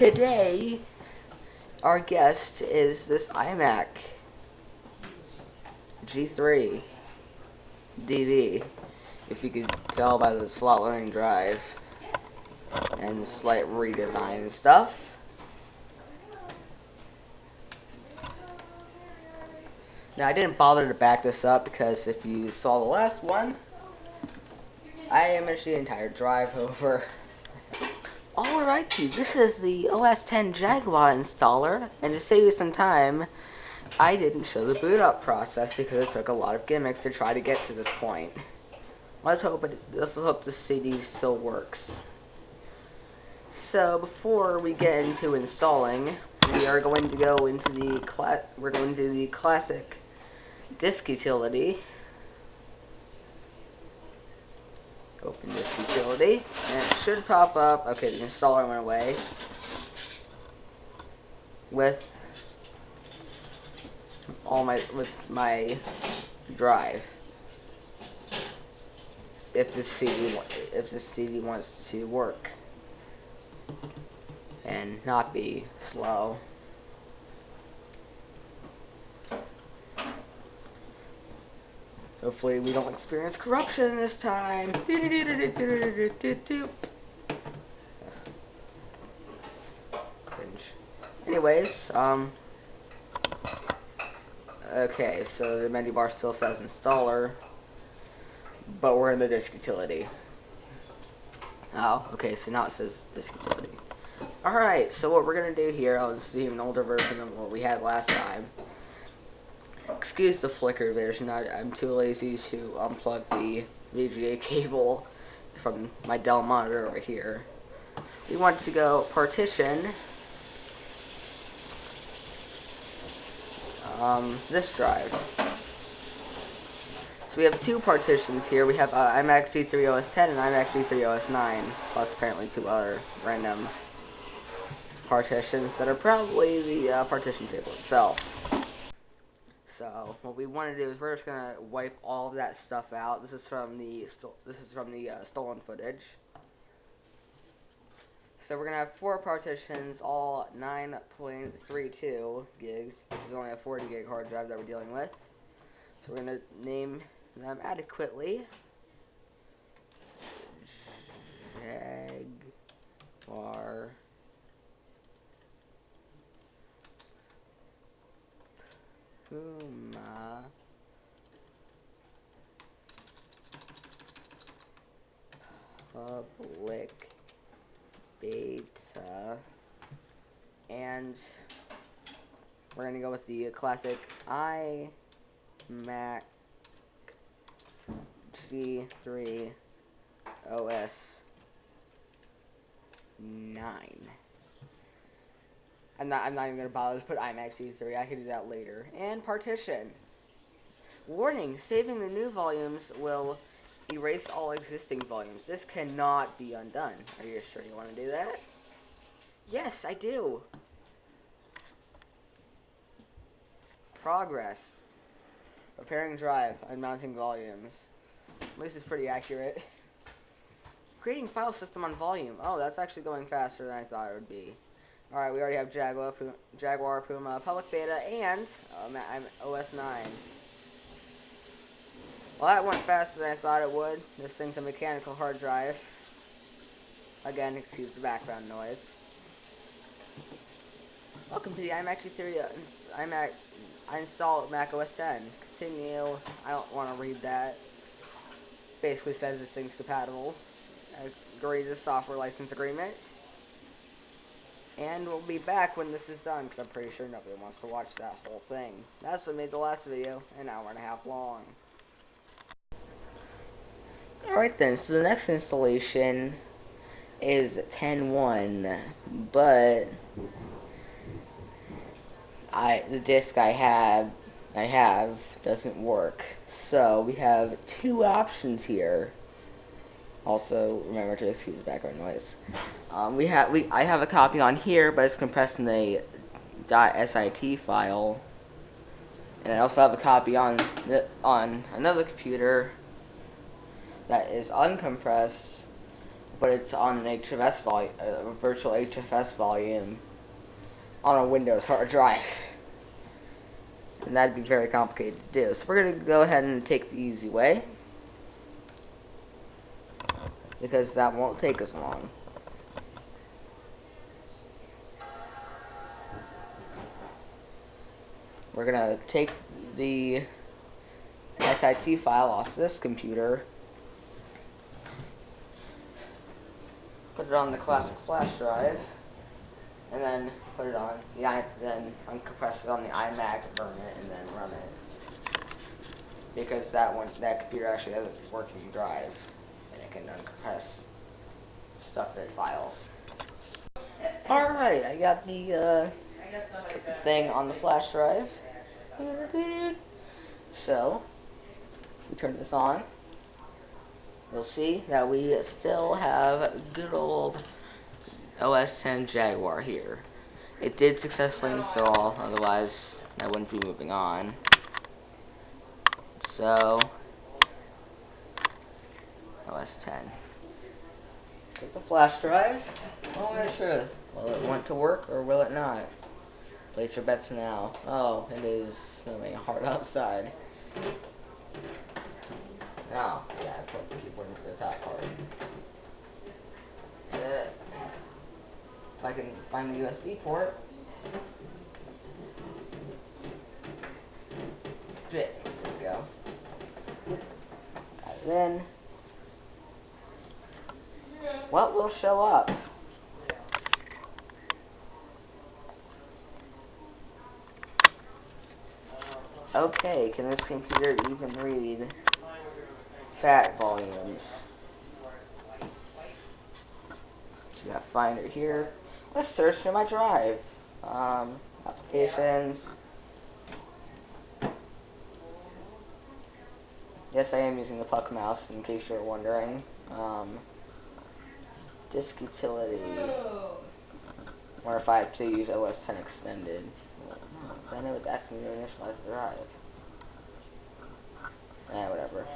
today our guest is this iMac G3 DV, if you could tell by the slot learning drive and slight redesign and stuff. Now, I didn't bother to back this up because if you saw the last one, I imaged the entire drive over. Alrighty, this is the OS X Jaguar installer, and to save you some time, I didn't show the boot up process because it took a lot of gimmicks to try to get to this point. Let's hope the CD still works. So before we get into installing, we are going to go into the classic disk utility. Open this utility, and it should pop up. Okay, the installer went away with my drive. If the CD wants to work and not be slow. Hopefully we don't experience corruption this time. Anyways, okay, so the menu bar still says installer, but we're in the disk utility. Oh, okay, so now it says disk utility. Alright, so what we're going to do here, I'll just do an older version of what we had last time. Excuse the flicker version, I'm too lazy to unplug the VGA cable from my Dell monitor right here. We want to go partition this drive. So we have two partitions here. We have iMac G3 OS X and iMac G3 OS 9, plus apparently two other random partitions that are probably the partition table itself. So what we want to do is we're just gonna wipe all of that stuff out. This is from the stolen footage. So we're gonna have four partitions, all 9.32 gigs. This is only a 40 gig hard drive that we're dealing with. So we're gonna name them adequately. Jaguar. Puma. Public Beta. And we're going to go with the classic iMac G3 OS 9. I'm not even going to bother to put iMac G3. I can do that later. And partition. Warning, saving the new volumes will erase all existing volumes. This cannot be undone. Are you sure you want to do that? Yes, I do. Progress. Repairing drive, unmounting volumes. At least it's pretty accurate. Creating file system on volume. Oh, that's actually going faster than I thought it would be. Alright, we already have Jaguar, Puma, Public Beta, and OS 9. Well, that went faster than I thought it would. This thing's a mechanical hard drive. Again, excuse the background noise. Welcome to the iMac G3. I installed Mac OS X. Continue. I don't want to read that. Basically says this thing's compatible. I agree to the software license agreement. And we'll be back when this is done, because I'm pretty sure nobody wants to watch that whole thing. That's what made the last video an hour and a half long. Alright then, so the next installation is 10.1, but the disk I have doesn't work. So we have two options here. Also, remember to excuse the background noise. I have a copy on here, but it's compressed in a .sit file, and I also have a copy on another computer that is uncompressed, but it's on an HFS volume, a virtual HFS volume on a Windows hard drive. And that'd be very complicated to do. So we're going to go ahead and take the easy way, because that won't take us long. We're going to take the SIT file off this computer, put it on the classic flash drive, and then put it on the then uncompress it on the iMac, burn it, and then run it. Because that computer actually has a working drive, and it can uncompress stuffed files. Alright, I got the thing on the flash drive. So, if we turn this on, you'll see that we still have good old OS X Jaguar here. It did successfully install, otherwise I wouldn't be moving on. So, OS X. Take the flash drive. Oh, I'm not sure. Will it want to work or will it not? Place your bets now. Oh, it is snowing hard outside. Oh, yeah, I put the keyboard into the top part. If I can find the USB port. There we go. Got it in. What will show up? Okay, can this computer even read fat volumes? So you got Finder here. Let's search through my drive. Applications. Yes, I am using the puck mouse, in case you're wondering. Disk utility. Or if I have to use OS X extended. Then it would ask me to initialize the drive. Whatever.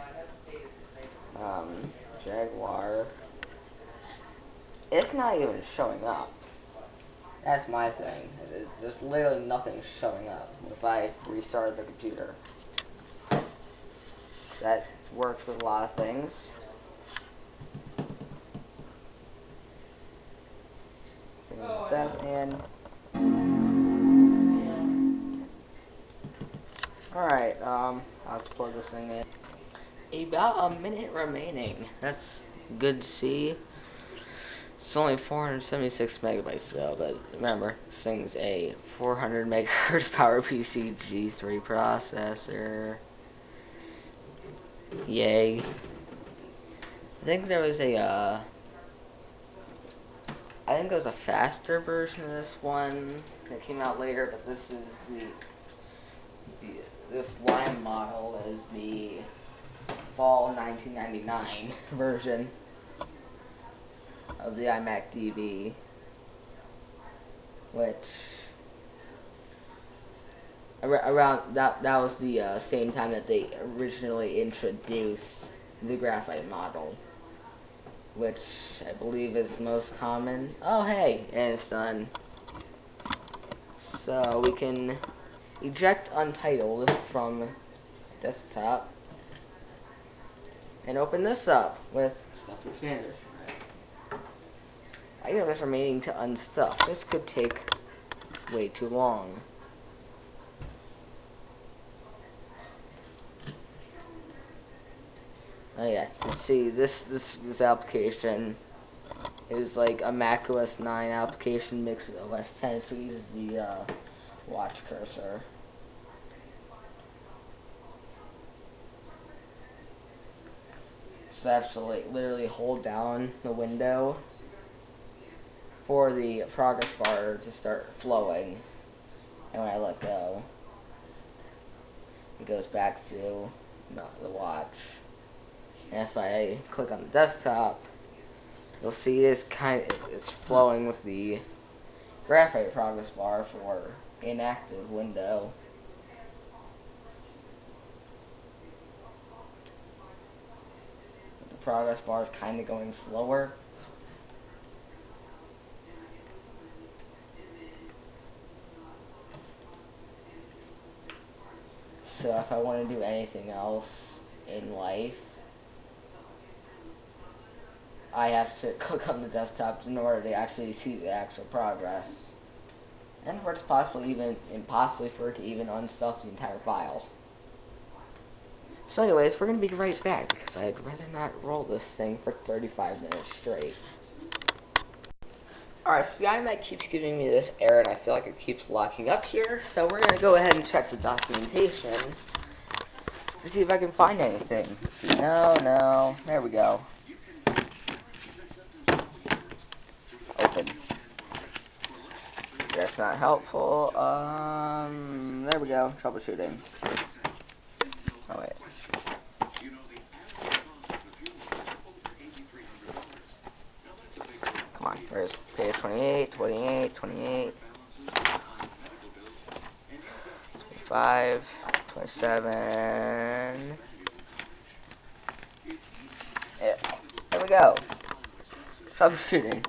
Jaguar. It's not even showing up. That's my thing. There's literally nothing showing up if I restart the computer. That works with a lot of things. Put that in. Alright, I'll have to plug this thing in. About a minute remaining. That's good to see. It's only 476 megabytes though, but remember, this thing's a 400 megahertz PowerPC G3 processor. Yay. I think there was a faster version of this one that came out later, but this is this line model is the fall 1999 version of the iMac DB, which around that was the same time that they originally introduced the graphite model, which I believe is most common. Oh hey, and it's done. So we can eject Untitled from desktop and open this up with stuff expanders. Items remaining to unstuff. This could take way too long. Oh yeah, you can see this application is like a Mac OS 9 application mixed with OS 10, so it uses the watch cursor. So I have to like literally hold down the window for the progress bar to start flowing, and when I let go, it goes back to the watch. And if I click on the desktop, you'll see it's flowing with the graphite progress bar for inactive window. The progress bar is kind of going slower So if I want to do anything else in life, I have to click on the desktop in order to actually see the actual progress. And for it's possibly impossible for it to even unstuff the entire file. So anyways, we're going to be right back, because I'd rather not roll this thing for 35 minutes straight. Alright, so the iMac keeps giving me this error, and I feel like it keeps locking up here, so we're going to go ahead and check the documentation to see if I can find anything. Let's see, no, there we go. Open. That's not helpful. There we go, troubleshooting. Oh wait. Come on, where's page 28, 28, 28, 25, 27. Yeah, there we go. Troubleshooting.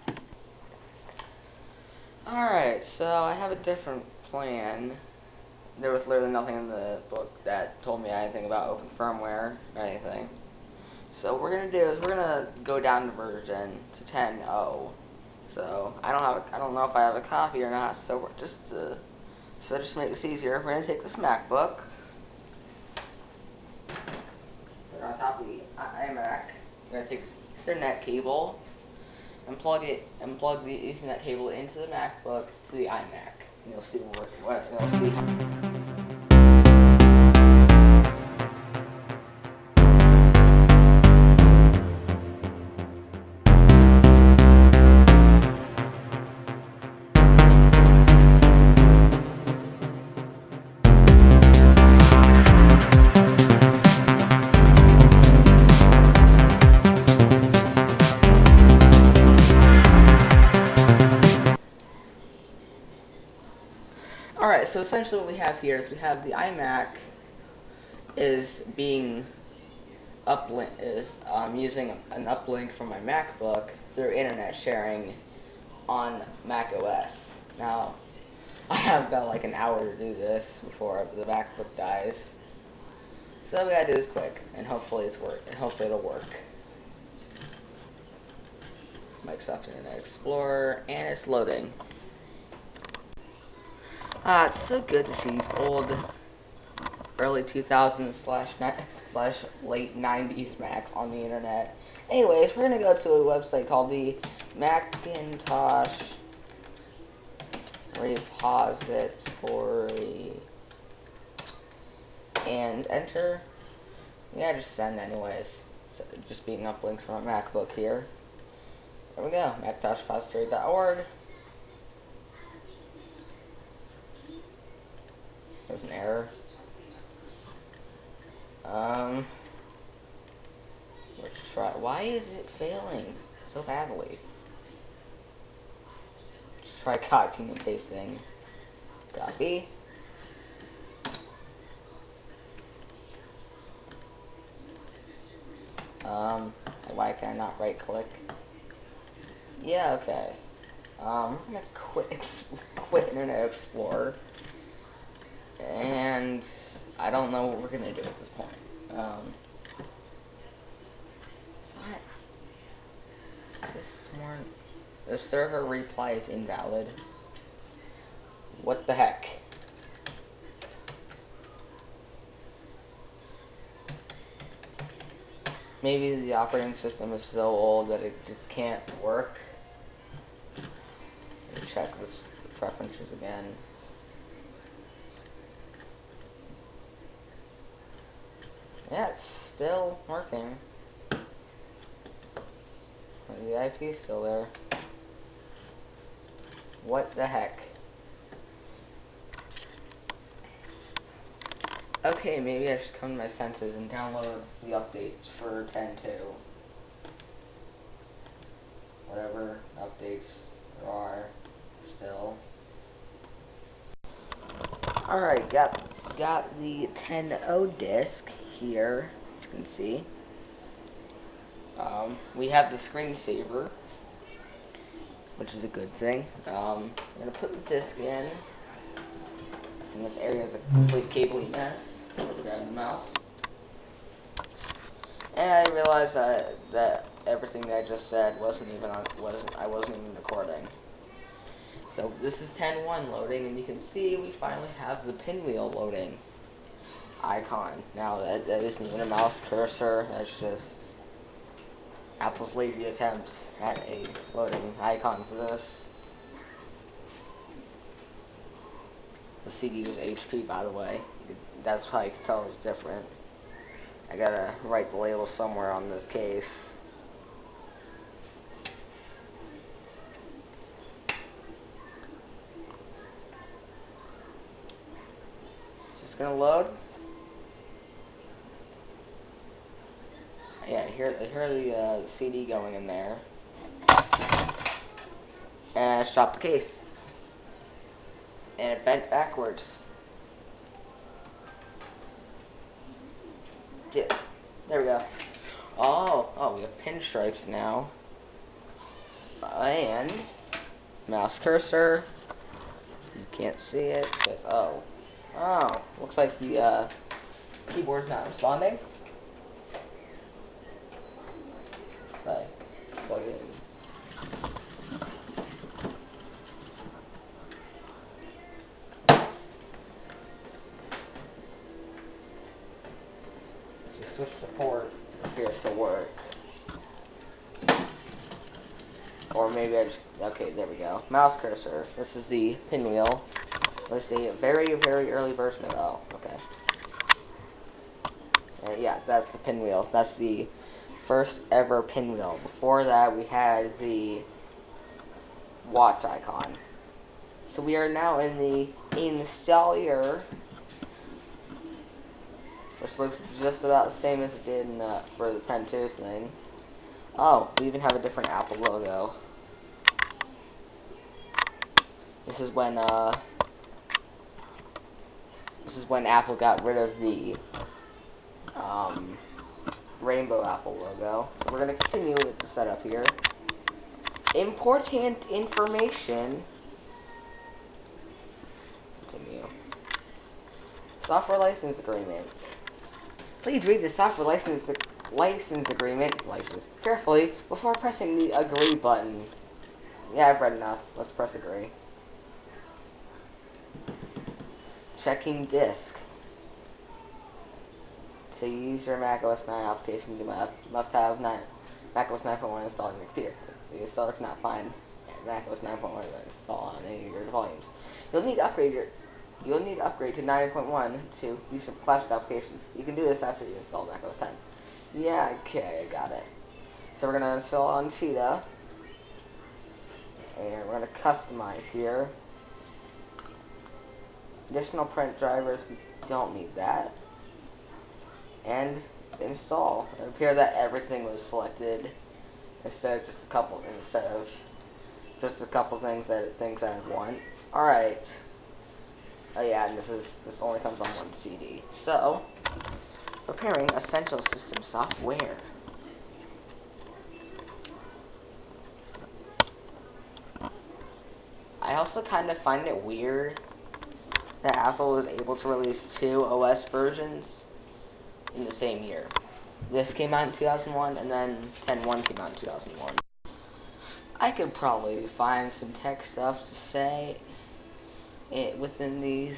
Alright, so I have a different plan. There was literally nothing in the book that told me anything about open firmware or anything. So what we're gonna do is we're gonna go down to version to 10.0. So I don't know if I have a copy or not. So we're just to make this easier, we're gonna take this MacBook, put it on top of the iMac. We're gonna take this Ethernet cable and plug the Ethernet cable into the MacBook to the iMac. And you'll see you'll see. Alright, so essentially what we have here is we have the iMac is being using an uplink from my MacBook through internet sharing on Mac OS. Now, I have about like an hour to do this before the MacBook dies. So all we gotta do is quick, and hopefully it'll work. Microsoft Internet Explorer, and it's loading. It's so good to see these old early 2000s / late 90s Macs on the internet. Anyways, we're gonna go to a website called the Macintosh Repository and enter. Yeah, just send anyways. So just being uplinked from a MacBook here. There we go, MacintoshRepository.org. There's an error. Let's try. Why is it failing so badly? Let's try copying and pasting. Copy. Why can I not right click? Yeah, okay. We're gonna quit Internet Explorer. And I don't know what we're gonna do at this point. The server reply is invalid. What the heck? Maybe the operating system is so old that it just can't work. Let me check the preferences again. Yeah, it's still working. The IP is still there. What the heck? Okay, maybe I should come to my senses and download the updates for 10.2. Whatever updates there are still. Alright, got the 10.0 disk here, as you can see. We have the screensaver, which is a good thing. I'm going to put the disk in, and this area is a complete cabling mess. grab the mouse. And I realized that everything that I just said I wasn't even recording. So this is 10.1 loading, and you can see we finally have the pinwheel loading icon. Now that isn't even a mouse cursor, that's just Apple's lazy attempts at a loading icon for this. The CD was HP, by the way. That's how you can tell it's different. I gotta write the label somewhere on this case. It's just gonna load. Yeah, here the CD going in there. And I stopped the case. And it bent backwards. There we go. Oh, we have pinstripes now. And mouse cursor. You can't see it. Because, looks like the keyboard's not responding. Okay, plug it in. Switch the port, appears to work. Or maybe I just, okay, there we go. Mouse cursor. This is the pinwheel. Let's see, a very, very early version of, okay. Yeah, that's the pinwheel. That's the first ever pinwheel. Before that, we had the watch icon. So we are now in the installer, which looks just about the same as it did for the 10.2 thing. Oh, we even have a different Apple logo. This is when Apple got rid of the rainbow Apple logo. So we're going to continue with the setup here. Important information. Continue. Software license agreement. Please read the software license agreement carefully before pressing the agree button. Yeah, I've read enough. Let's press agree. Checking disk. To use your macOS 9 application, you must have macOS 9.1 installed on your computer. The installer cannot find macOS 9.1 installed on any of your volumes. You'll need to upgrade to 9.1 to use your classic applications. You can do this after you install macOS 10. Yeah, okay, I got it. So we're going to install on Cheetah. And we're going to customize here. Additional print drivers, we don't need that. And install. It appeared that everything was selected instead of just a couple things that it thinks I want. Alright. Oh yeah, and this only comes on one CD. So, preparing essential system software. I also kind of find it weird that Apple was able to release 2 OS versions in the same year. This came out in 2001, and then 10.1 came out in 2001. I could probably find some tech stuff to say within these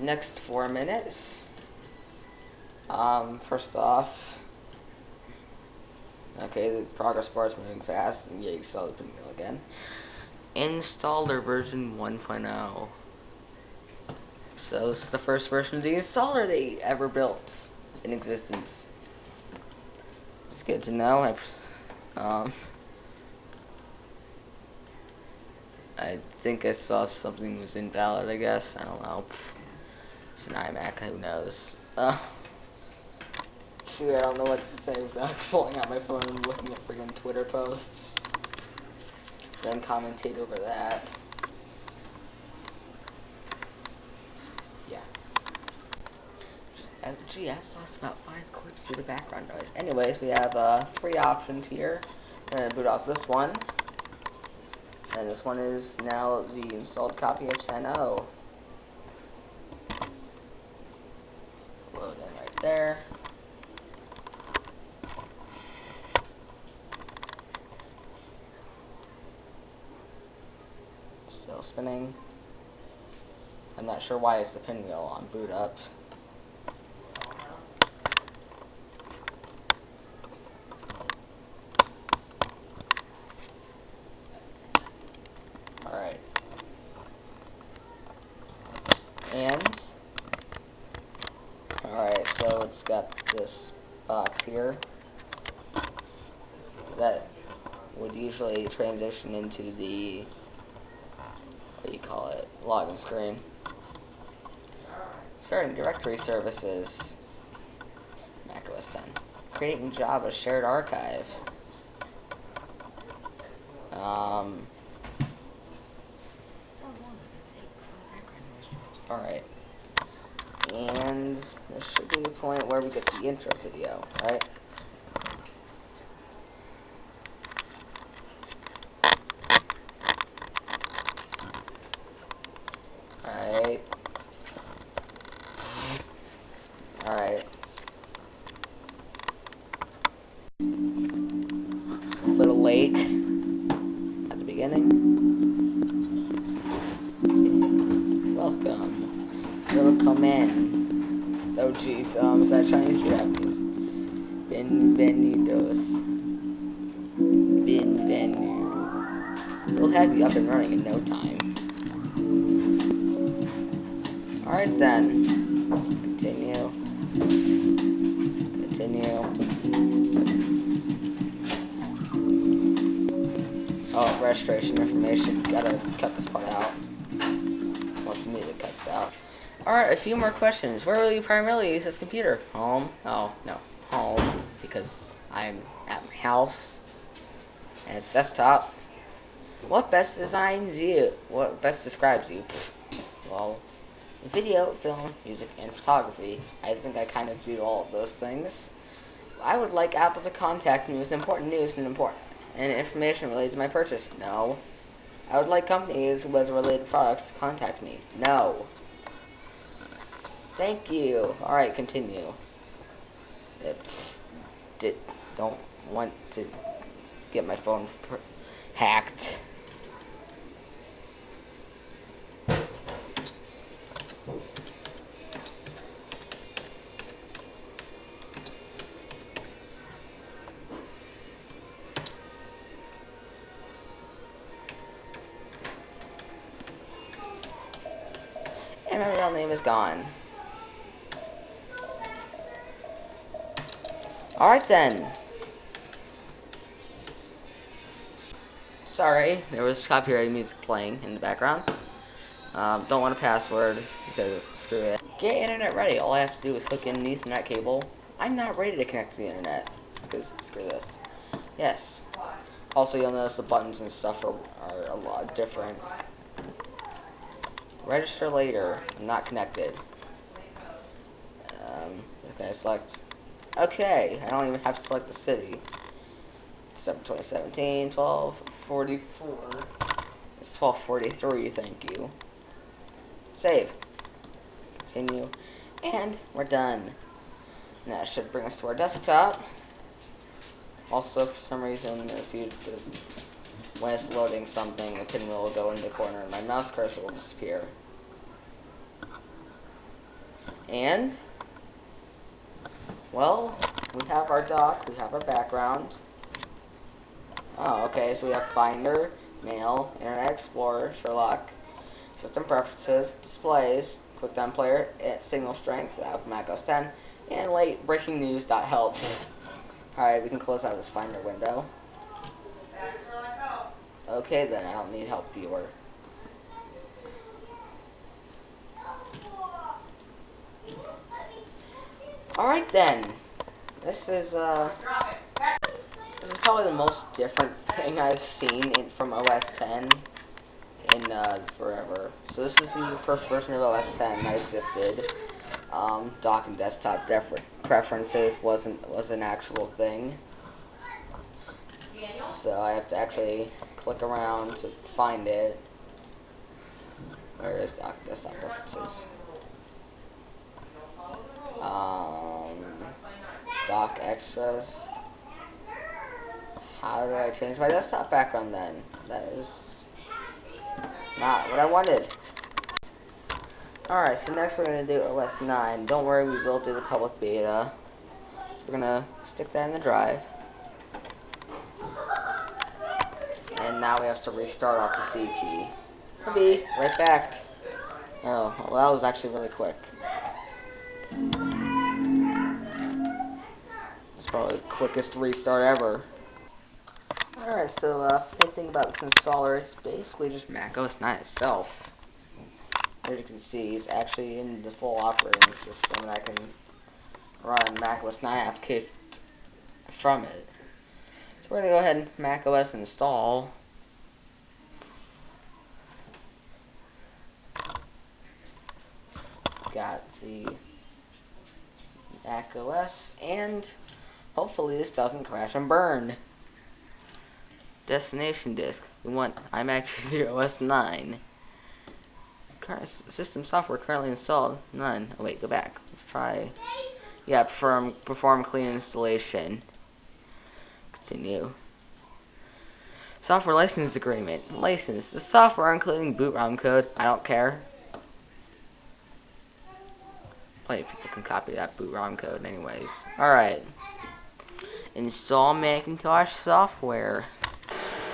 next 4 minutes. First off, okay, the progress bar is moving fast, and yeah, you saw the pinwheel again. Installer version 1.0. So this is the first version of the installer they ever built in existence. It's good to know. I think I saw something was invalid, I guess. I don't know. It's an iMac, who knows. Shoot, I don't know what to say without pulling out my phone and looking at friggin' Twitter posts. Then commentate over that. Yeah. Gee, I've lost about 5 clips due to background noise. Anyways, we have 3 options here. I'm going to boot off this one. And this one is now the installed copy of 10.0. Loading. there. Still spinning. I'm not sure why it's the pinwheel on boot up. Alright. And alright, so it's got this box here that would usually transition into the, what do you call it, login screen. Starting directory services. macOS 10. Creating Java shared archive. Alright. And there should be a point where we get the intro video, right? Alright. Alright. A little late at the beginning. Welcome. Welcome in. Oh jeez, is that Chinese or Japanese? Bienvenidos. Bienvenu. We'll have you up and running in no time. Alright then. Continue. Continue. Oh, registration information. Gotta cut this part out. Once the music cuts out. Alright, a few more questions. Where will you primarily use this computer? Home? Oh, no. Home. Because I'm at my house. And it's desktop. What best describes you? Well, video, film, music, and photography. I think I kind of do all of those things. I would like Apple to contact me with important news and information related to my purchase. No. I would like companies with related products to contact me. No. Thank you. Alright, continue. Don't want to get my phone hacked. And my real name is gone. Alright then. Sorry, there was copyrighted music playing in the background. Don't want a password because screw it. Get internet ready. All I have to do is hook in the Ethernet cable. I'm not ready to connect to the internet because screw this. Yes. Also, you'll notice the buttons and stuff are a lot different. Register later. I'm not connected. Okay, select. Okay, I don't even have to select the city. December 2017, 12:44. It's 12:43. Thank you. Save. Continue. And we're done. Now that should bring us to our desktop. Also, for some reason, when it's loading something, the pinwheel will go in the corner and my mouse cursor will disappear. And, well, we have our dock, we have our background. Oh, okay, so we have Finder, Mail, Internet Explorer, Sherlock, System Preferences, Displays, QuickTime Player, Signal Strength, macOS 10, and late breaking news.help. Alright, we can close out this Finder window. Okay then, I don't need help viewer. Alright then. This is probably the most different thing I've seen from OS 10 in forever. So this is the first version of OS 10 that existed. Dock and desktop preferences was an actual thing. So I have to actually click around to find it. Where is dock desktop preferences? stock extras. How do I change my desktop background then? That is not what I wanted. Alright, so next we're going to do OS 9. Don't worry, we will do the public beta. So we're going to stick that in the drive. And now we have to restart off the C key. I'll be right back. Oh, well, that was actually really quick. It's probably the quickest restart ever. Alright, so main thing about this installer is basically just Mac OS 9 itself. As you can see, it's actually in the full operating system, and I can run Mac OS 9 applications from it. So we're going to go ahead and Mac OS install. Got the Mac OS, and hopefully this doesn't crash and burn. Destination disk. We want iMac OS 9. Current system software currently installed. None. Oh wait, go back. Let's try. Yeah, perform clean installation. Continue. Software license agreement. License. The software including boot ROM code. I don't care. Plenty of people can copy that boot ROM code anyways. Alright. Install Macintosh software.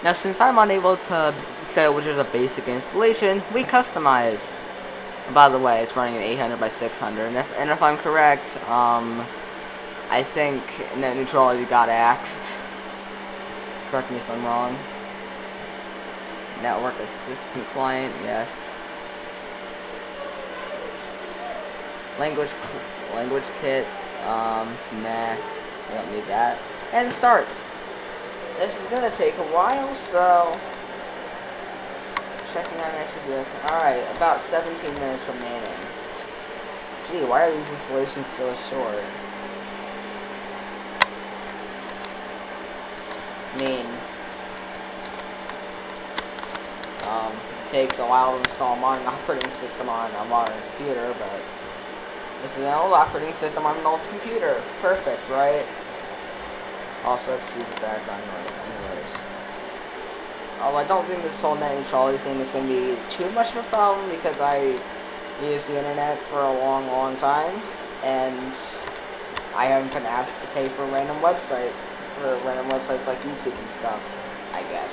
Now since I'm unable to set which is a basic installation, we customize. By the way, it's running an 800 by 600, and if I'm correct, I think net neutrality got axed. Correct me if I'm wrong. Network assistant client, yes. Language kits, nah, we don't need that. And start. This is gonna take a while, so checking out next to this. Alright, about 17 minutes remaining. Gee, why are these installations so short? I mean, it takes a while to install a modern operating system on a modern computer, but this is an old operating system on an old computer. Perfect, right? Also, excuse the background noise, anyways. Although I don't think this whole net neutrality thing is going to be too much of a problem because I use the internet for a long, long time, and I haven't been asked to pay for random websites like YouTube and stuff, I guess.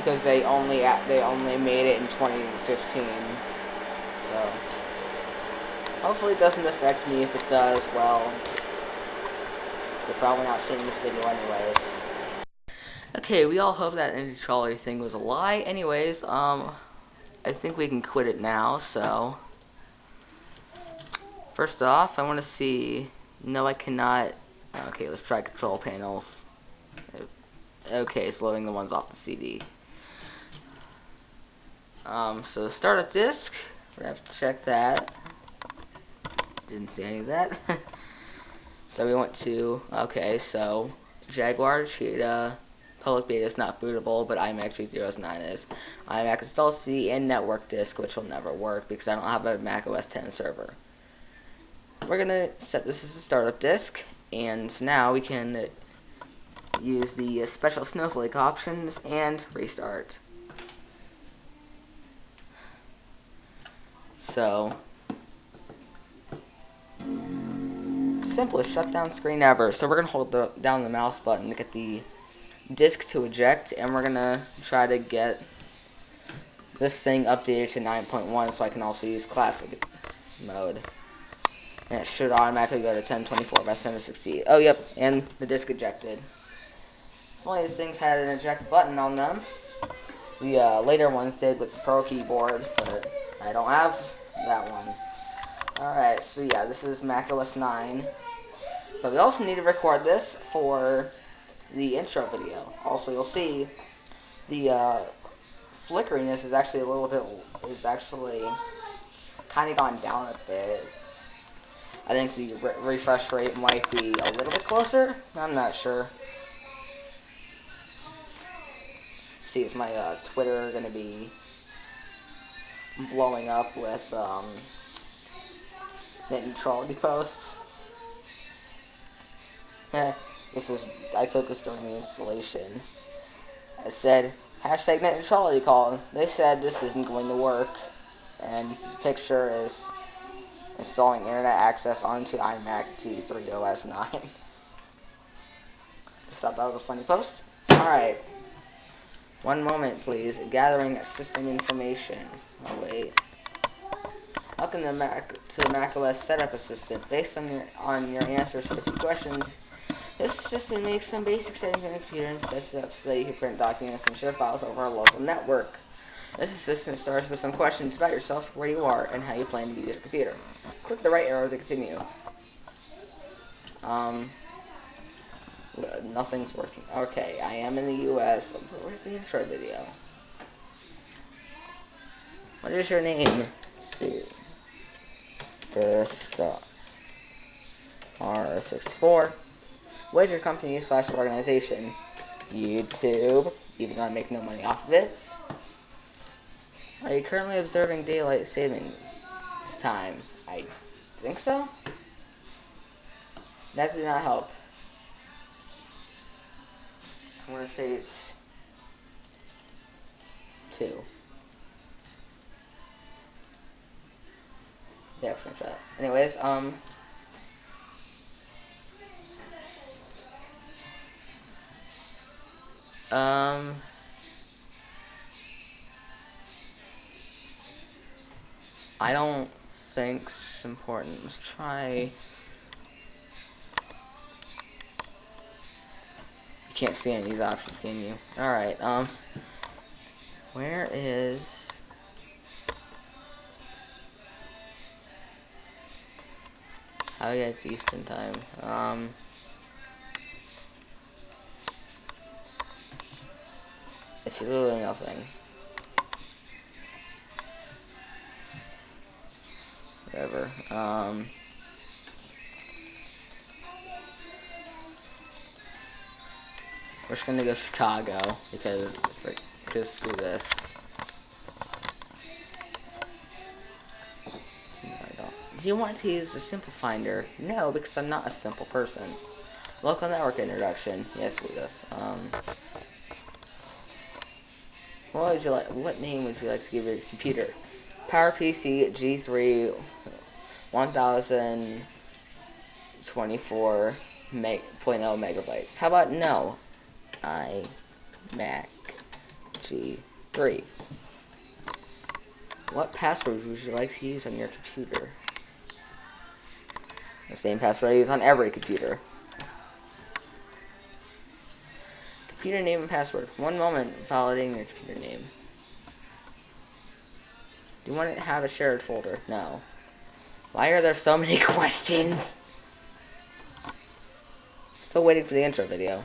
Because they only made it in 2015, so. Hopefully it doesn't affect me. If it does, well, you're probably not seeing this video anyways. Okay, we all hope that neutrality thing was a lie. Anyways, I think we can quit it now, so. First off, I want to see. No, I cannot. Okay, let's try control panels. Okay, it's loading the ones off the CD. So start a disk. We have to check that. Didn't see any of that. So we went to, okay, so Jaguar, Cheetah, public beta is not bootable, but iMac OS 9 is. iMac install C and network disk, which will never work because I don't have a Mac OS 10 server. We're gonna set this as a startup disk, and now we can use the special snowflake options and restart. So. Simplest shutdown screen ever. So we're going to hold down the mouse button to get the disk to eject, and we're going to try to get this thing updated to 9.1 so I can also use classic mode. And it should automatically go to 1024 by 768. Oh, yep, and the disk ejected. If only these things had an eject button on them. The later ones did with the Pro keyboard, but I don't have that one. Alright, so yeah, this is Mac OS 9. But we also need to record this for the intro video. Also, you'll see the flickeriness is actually kind of gone down a bit. I think the refresh rate might be a little bit closer. I'm not sure. See, is my Twitter gonna be blowing up with net neutrality posts. I took this during the installation. I said, hashtag net neutrality call. They said this isn't going to work. And the picture is installing internet access onto iMac G3 OS 9. Just thought that was a funny post. Alright. One moment, please. Gathering system information. Oh, wait. Welcome to the macOS Setup Assistant. Based on your answers to 50 questions, this assistant makes some basic settings on your computer and sets it up so that you can print documents and share files over a local network. This assistant starts with some questions about yourself, where you are, and how you plan to use your computer. Click the right arrow to continue. Nothing's working. Okay, I am in the U.S. Where's the intro video? What is your name? R64. What is your company / organization? YouTube. Even though I make no money off of it. Are you currently observing daylight savings time? I think so. That did not help. I'm gonna say it's 2. Yeah, finish that. Anyways, I don't think it's important. Let's try. You can't see any of these options, can you? Alright, where is... How yeah, it's Eastern time. It's literally nothing. Whatever. We're just gonna go Chicago because screw this. Do you want to use the simple finder? No, because I'm not a simple person. Local network introduction. Yes, do this. What would you like? What name would you like to give your computer? PowerPC G3 1024.0 megabytes. How about no? iMac G3. What password would you like to use on your computer? The same password I use on every computer. Computer name and password. One moment, validating your computer name. Do you want to have a shared folder? No. Why are there so many questions? Still waiting for the intro video.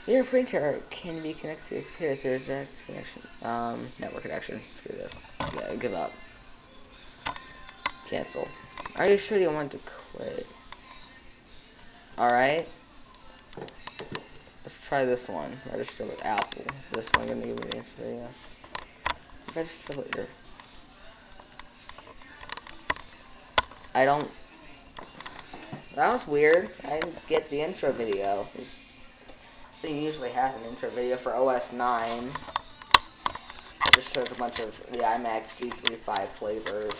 Your printer can be connected to your computer through direct connection. Network connection. Screw this. Yeah, give up. Cancel. Are you sure you want to quit? Alright. Let's try this one. Register with Apple. Is this one going to give me the intro video? Register with your... I don't... That was weird. I didn't get the intro video. This thing usually has an intro video for OS 9. It just shows a bunch of the iMac G35 flavors.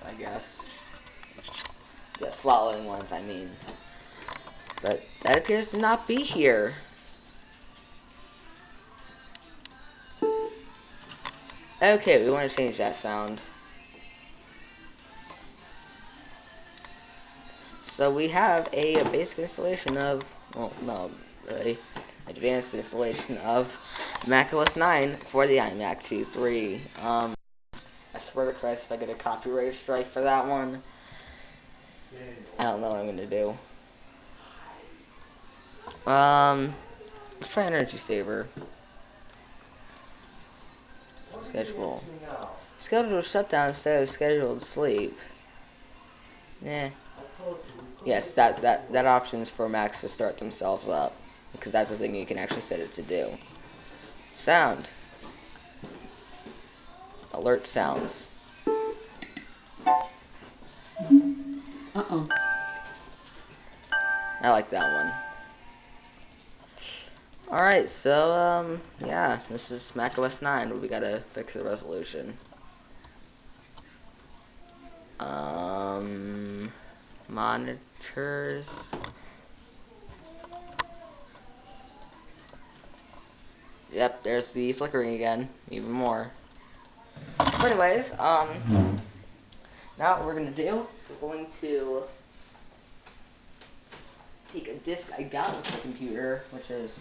I guess. Yeah, slot-loading ones, I mean. But that appears to not be here. Okay, we want to change that sound. So we have a basic installation of, well, no, a advanced installation of macOS 9 for the iMac G3. I swear to Christ, if I get a copyright strike for that one, I don't know what I'm going to do. Let's try Energy Saver. Schedule. Scheduled shutdown instead of scheduled sleep. Yeah. Yes, that option is for Macs to start themselves up, because that's the thing you can actually set it to do. Sound. Alert sounds. I like that one. Alright, so, yeah, this is macOS 9, but we gotta fix the resolution. Monitors. Yep, there's the flickering again, even more. But anyways, now what we're gonna do, we're going to take a disk I got with the computer, which is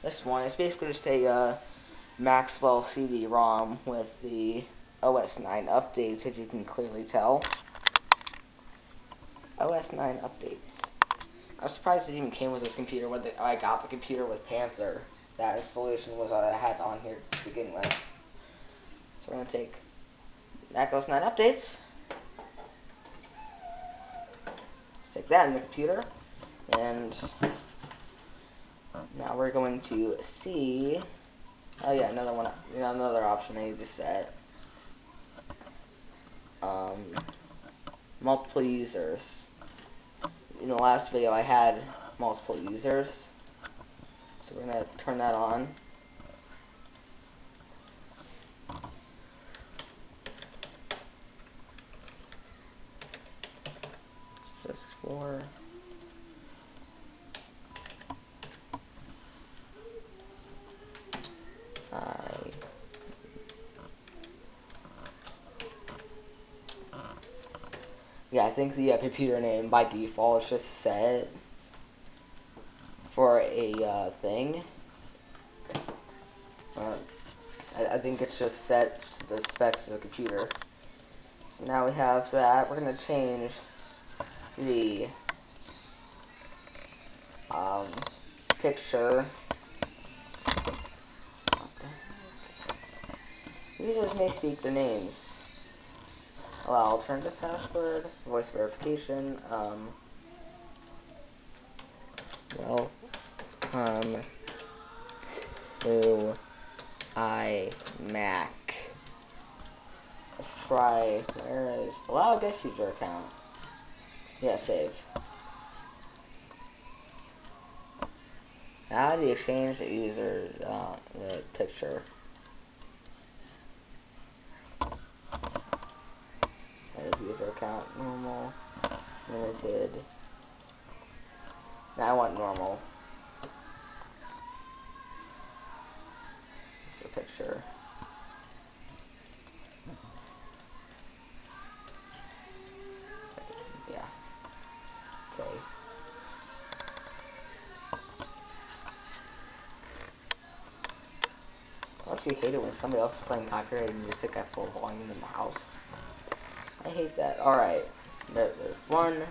this one. It's basically just a Maxwell CD-ROM with the OS 9 updates, as you can clearly tell. OS 9 updates. I'm surprised it even came with this computer when I got the computer with Panther. That installation was what I had on here to begin with. So we're going to take macOS 9 updates. Stick that in the computer. And now we're going to see... Oh yeah, another option I need to set. Multiple users. In the last video I had multiple users. So we're going to turn that on. Just for... Yeah, I think the computer name by default is just set for a thing. I think it's just set to the specs of the computer. So now we have that. We're going to change the picture. Users may speak their names. Allow alternative password, voice verification, welcome to iMac. Let's try, where is, allow guest user account. Yeah, save. How do you change the user, the picture? User account, normal, limited. Now I want normal. It's a picture. Yeah. Okay. I actually hate it when somebody else is playing copyrighted music at full volume in the house. I hate that. Alright, there's one.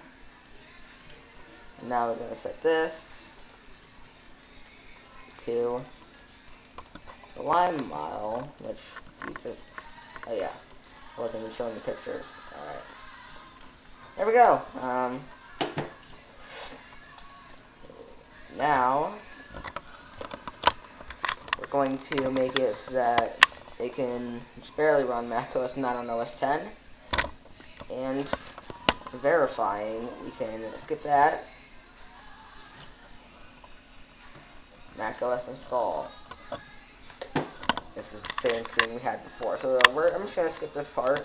And now we're going to set this to the line model, which you just, oh yeah, I wasn't even showing the pictures. Alright. There we go. Now, we're going to make it so that it can just barely run macOS 9 on OS 10. And verifying, we can skip that. macOS install. This is the same screen we had before. So I'm just gonna skip this part.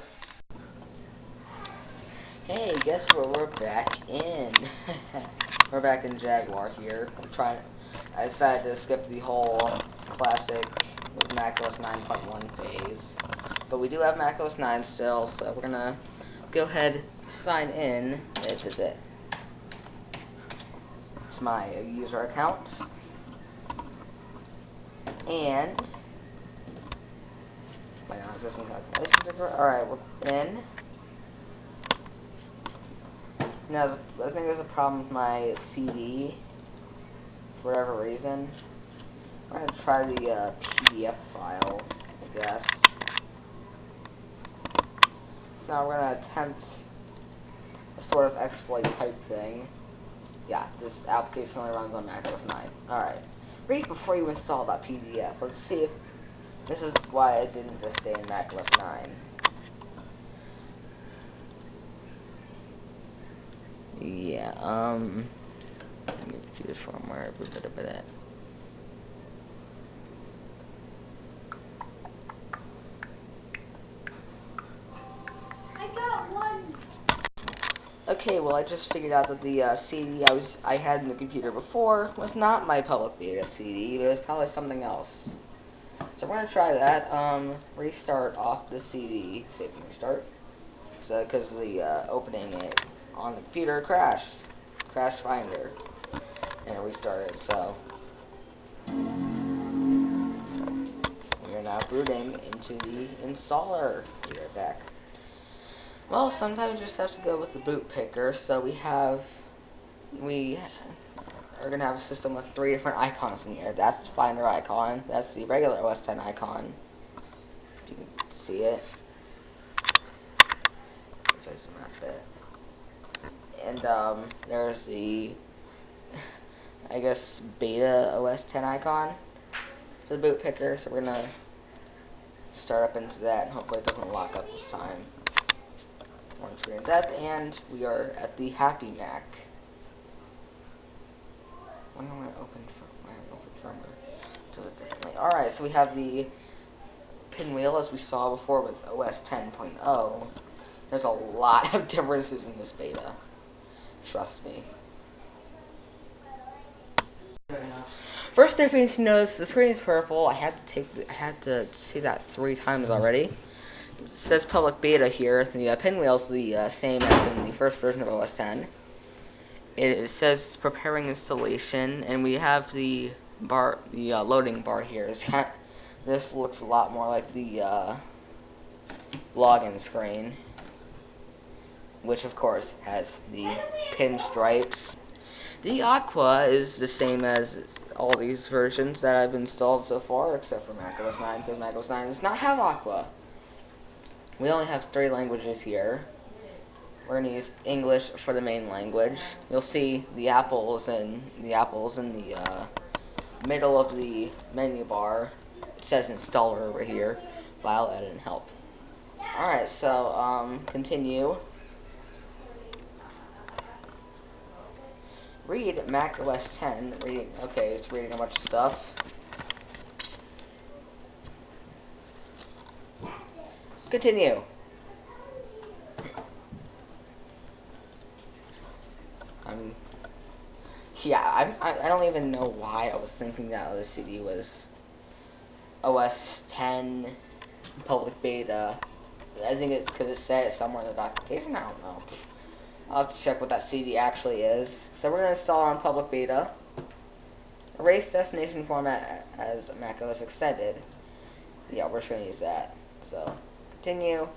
Hey, guess what? We're back in. We're back in Jaguar here. I decided to skip the whole classic with macOS 9.1 phase, but we do have macOS 9 still, so we're gonna go ahead, sign in. This is it. It's my user account. And my non-existing calculation. Alright, we're in. Now, I think there's a problem with my CD for whatever reason. I'm going to try the PDF file, I guess. Now we're going to attempt a sort of exploit type thing. Yeah, this application only runs on macOS 9. Alright. Read before you install .pdf. Let's see if this is why I didn't just stay in macOS 9. Yeah, let me do this firmware, a bit of that. Okay, well I just figured out that the CD I had in the computer before was not my public beta CD, it was probably something else. So we're gonna try that. Restart off the CD. See if we can restart. So because the opening it on the computer crashed Finder, and it restarted. So we are now booting into the installer. We are back. Well, sometimes you just have to go with the boot picker. So we are going to have a system with 3 different icons in here. That's the Finder icon. That's the regular OS X icon. If you can see it. And there's the, I guess, beta OS X icon. The boot picker. So we're going to start up into that, and hopefully it doesn't lock up this time. Once we're in that, and we are at the Happy Mac. When am I open firmware? Do it differently. Alright, so we have the pinwheel as we saw before with OS 10.0. There's a lot of differences in this beta. Trust me. First difference you notice, the screen is purple. I had to see that 3 times already. It says public beta here. The pinwheel is the same as in the first version of OS X. It says preparing installation, and we have the loading bar here. This looks a lot more like the login screen, which of course has the pinstripes. The Aqua is the same as all these versions that I've installed so far, except for macOS 9, because macOS 9 does not have Aqua. We only have 3 languages here. We're going to use English for the main language. You'll see the apples in the middle of the menu bar. It says installer over here. File, edit, and help. Alright, so continue. Read Mac OS X. Reading. Okay, it's reading a bunch of stuff. Continue. Yeah, I don't even know why I was thinking that the CD was OS X public beta. I think it's because it said it somewhere in the documentation. I don't know. I'll have to check what that CD actually is. So we're going to install on public beta. Erase destination format as macOS extended. Yeah, we're just going to use that. So, continue.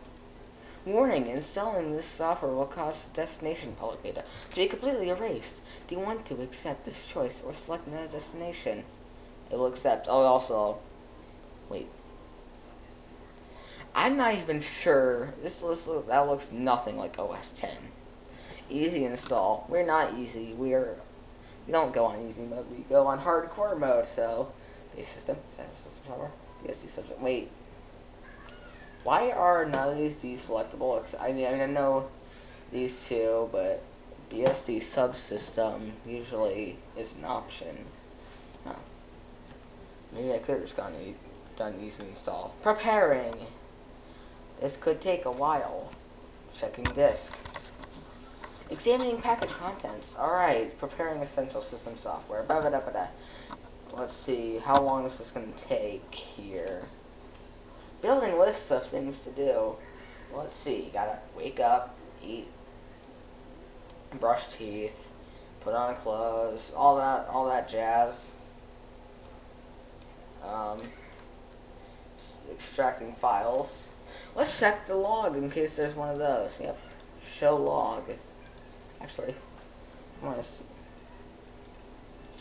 Warning, installing this software will cause destination public beta to be completely erased. Do you want to accept this choice or select another destination? It will accept. Oh, also, wait. I'm not even sure. That looks nothing like OS X. Easy install. We're not easy. We don't go on easy mode. We go on hardcore mode. So, base system, system software, BSD subject. Wait. Why are none of these deselectable? I mean, I know these two, but BSD subsystem usually is an option. Huh. Maybe I could have just done using install. Preparing. This could take a while. Checking disk. Examining package contents. Alright, preparing essential system software. Let's see how long this is going to take here. Building lists of things to do. Let's see. You gotta wake up, eat, brush teeth, put on clothes, all that jazz. Extracting files. Let's check the log in case there's one of those. Yep. Show log. Actually, it's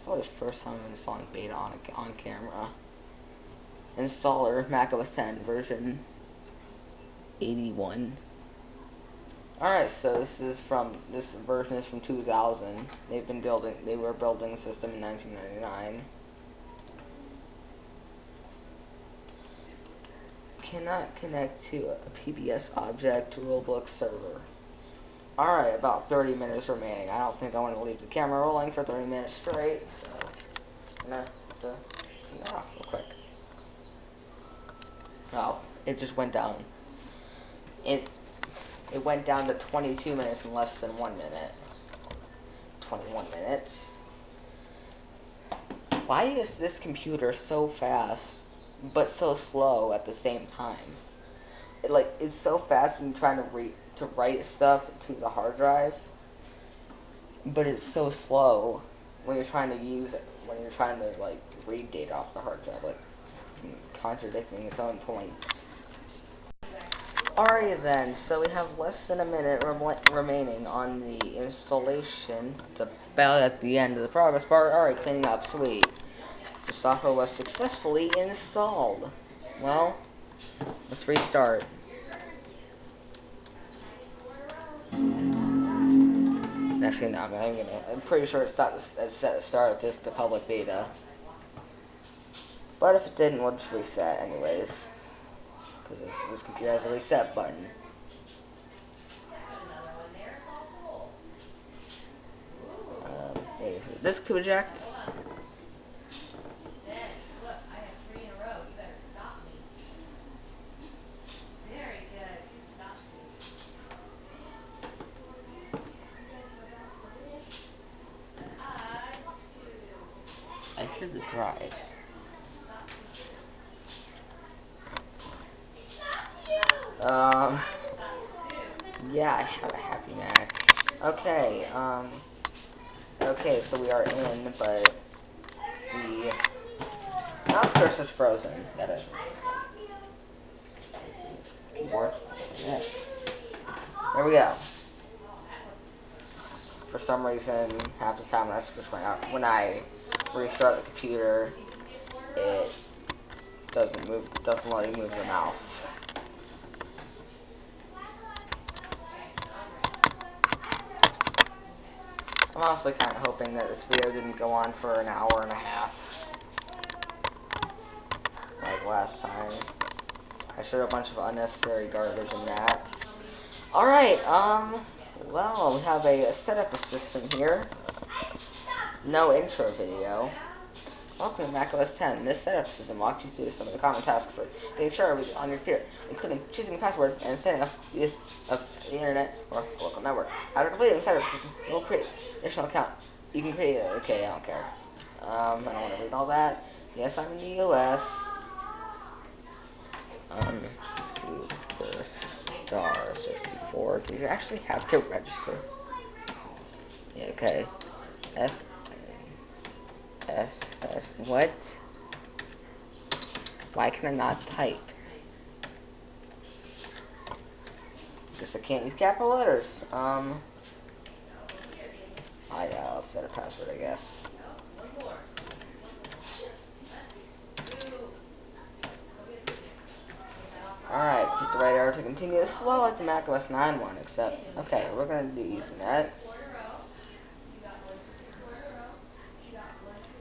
probably the first time I'm installing beta on camera. Installer Mac OS X version 81. Alright, so this version is from 2000. They were building the system in 1999. Cannot connect to a PBS object to Roblox server. Alright, about 30 minutes remaining. I don't think I want to leave the camera rolling for 30 minutes straight, so I'm gonna have to turn that off real quick. Oh, it just went down. It went down to 22 minutes in less than 1 minute. 21 minutes. Why is this computer so fast, but so slow at the same time? It's so fast when you're trying to write stuff to the hard drive, but it's so slow when you're trying to read data off the hard drive, contradicting its own points. Alright then, so we have less than a minute remaining on the installation. It's about at the end of the progress bar. Alright, cleaning up, sweet. The software was successfully installed. Well, let's restart. Actually, no, I'm pretty sure it's set to start just the public beta. But if it didn't, we'll just reset anyways. Because this computer has a reset button. Wait, this to eject? I should have tried. Yeah, I have a Happy Mac. Okay, okay, so we are in, but the mouse cursor is frozen. Got it. Keyboard. Yes. There we go. For some reason, half the time when I restart the computer, it doesn't let me move the mouse. I'm honestly kind of hoping that this video didn't go on for an hour and a half, like last time. I showed a bunch of unnecessary garbage in that. Alright, well, we have a setup system here. No intro video. Welcome to Mac OS X. This setup system walks you through some of the common tasks for getting started on your computer, including choosing a password and setting up the use of the internet or local network. After completing the setup system, you will create an additional account. You can create a... Okay, I don't care. I don't want to read all that. Yes, I'm in the US. Superstar 64. Do you actually have to register? Yeah, okay. S, what? Why can I not type? Guess I can't use capital letters. I'll set a password, I guess. Alright, click the right arrow to continue. This is a lot like the Mac OS 9 one, except, okay, we're going to do Ethernet.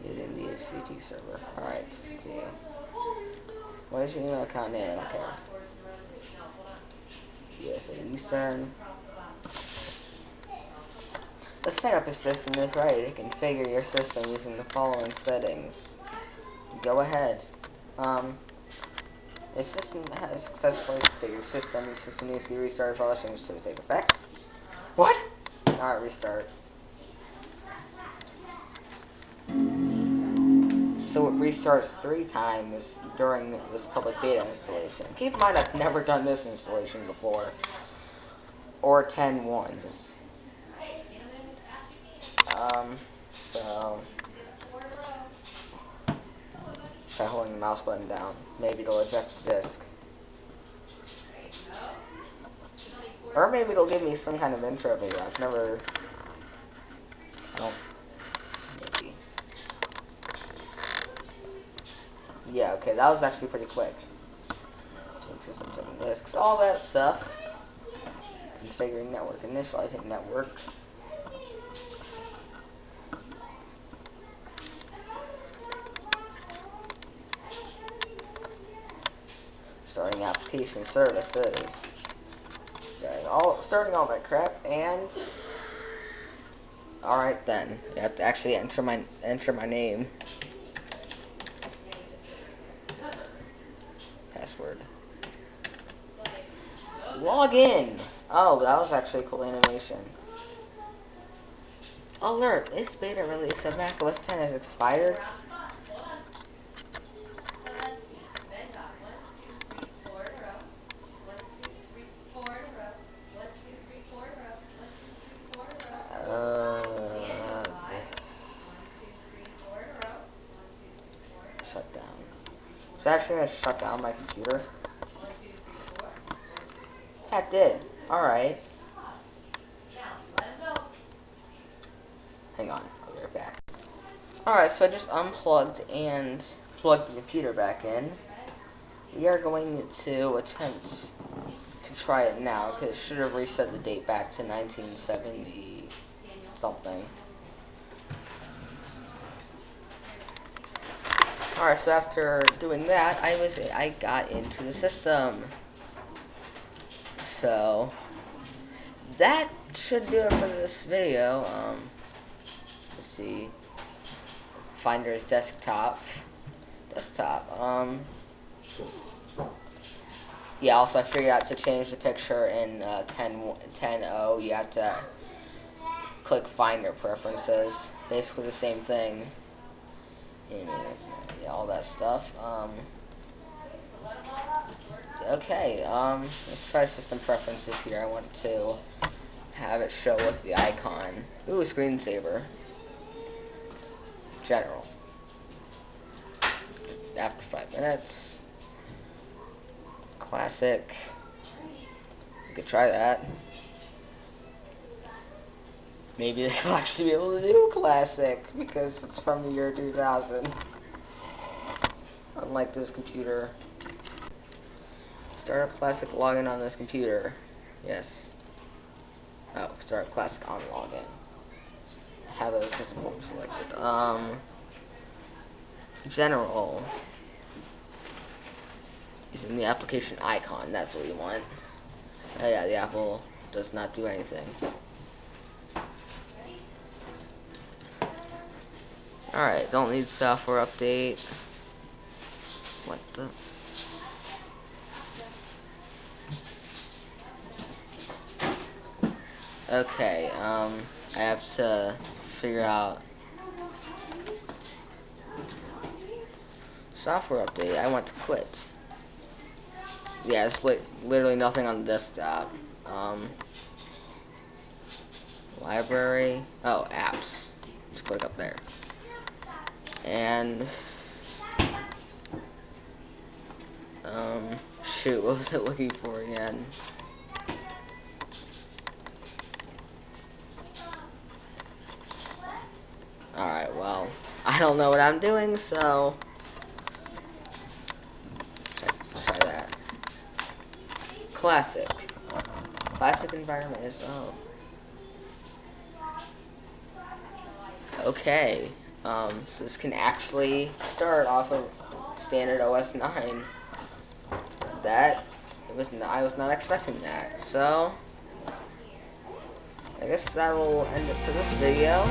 Using the HTTP server. Alright, continue. What is your email account name? I don't care. USA Eastern. The setup system is ready to configure your system using the following settings. Go ahead. The system has successfully configured the system. The system needs to be restarted for all changes to take effect. What? Alright, restart. So it restarts 3 times during this public beta installation. Keep in mind I've never done this installation before. Or 10.1. So try holding the mouse button down. Maybe it'll eject the disk. Or maybe it'll give me some kind of intro video. I've never... Maybe. Yeah, okay, that was actually pretty quick. System setting disks, all that stuff. Configuring network, initializing network. Starting application services. starting all that crap, and alright then. You have to actually enter my name. Password. Log in! Oh, that was actually a cool animation. Alert! This beta release of macOS 10 has expired. Shut down. It's actually going to shut down my computer. Yeah, it did. Alright. Hang on, I'll be right back. Alright, so I just unplugged and plugged the computer back in. We are going to attempt to try it now, because it should have reset the date back to 1970 something. Alright, so after doing that, I got into the system. So that should do it for this video. Let's see. Finder's desktop. Yeah, also I figured out to change the picture in 10.0, you have to click Finder Preferences. Basically the same thing. Yeah, all that stuff. Okay, let's try system preferences here. I want to have it show with the icon. Ooh, screensaver. General. After 5 minutes. Classic. We could try that. Maybe this will actually be able to do classic, because it's from the year 2000. Unlike this computer. Start up classic login on this computer. Yes. Oh, start up classic on login. Have a system form selected. General. Using the application icon, that's what you want. Oh yeah, the Apple does not do anything. Alright, don't need software update. What the? Okay, I have to figure out software update. I want to quit. Yeah, it's literally nothing on the desktop. Library. Oh, apps. Just click up there. And shoot, what was it looking for again? Alright, well, I don't know what I'm doing, so let's try that. Classic. Classic environment is okay. So this can actually start off of standard OS 9. I was not expecting that. So I guess that will end it for this video.